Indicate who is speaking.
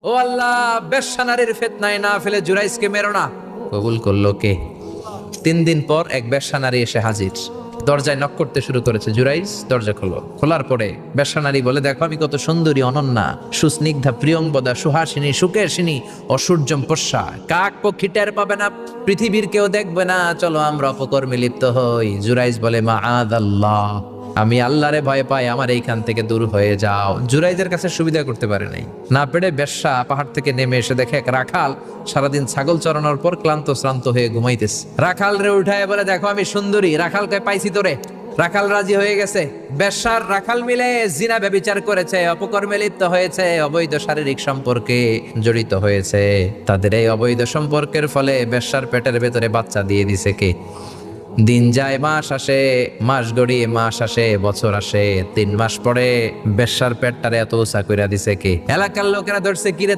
Speaker 1: ও আল্লাহ, বেশ্যা নারীর ফিতনায় না ফেলে জুরাইজকে মেরো না। কবুল করলো কে? 3 দিন পর এক বেশ্যা নারী এসে হাজির। দরজায় নক করতে শুরু করেছে। জুরাইজ দরজা খোলো। খোলার পরে বেশ্যা নারী বলে, দেখো আমি কত সুন্দরী, অনন্যা, সুস্নিগ্ধা, প্রিয়ংবদা, সুহাসিনী, সুকেশিনী, অসূর্যম পোষ্যা, কাক পক্ষী টের পাবে না, পৃথিবীর কেউ দেখবে না, চলো আমরা অপকর্মে লিপ্ত হই। জুরাইজ বলে, মাআদাল্লাহ, আমি আল্লাহরে ভয় পাই, আমার এইখান থেকে দূর হয়ে যাও। জুরাইজের কাছে সুবিধা করতে পারে নাই, না পেরে বেশ্যা পাহাড় থেকে নেমে এসে দেখে এক রাখাল সারাদিন ছাগল চরানোর পর ক্লান্ত শ্রান্ত হয়ে ঘুমাইতেছে। রাখাল রে উঠায় বলে, দেখো আমি সুন্দরী। রাখালকে পাইছি তোরে। রাখাল রাজি হয়ে গেছে। বেশ্যার রাখাল মিলে জিনা ব্যভিচার করেছে, অপকর্মে লিপ্ত হয়েছে, অবৈধ শারীরিক সম্পর্কে জড়িত হয়েছে। তাদের এই অবৈধ সম্পর্কের ফলে বেশ্যার পেটের ভেতরে বাচ্চা দিয়ে দিছে কে? দিন যায়, মাস আসে, মাস গড়িয়ে মাস আসে, বছর আসে, 3 মাস পরে বেশ্যার পেটটারে এত উঁচা কইরা দিছে কে? এলাকার লোকেরা ধরছে, কিরে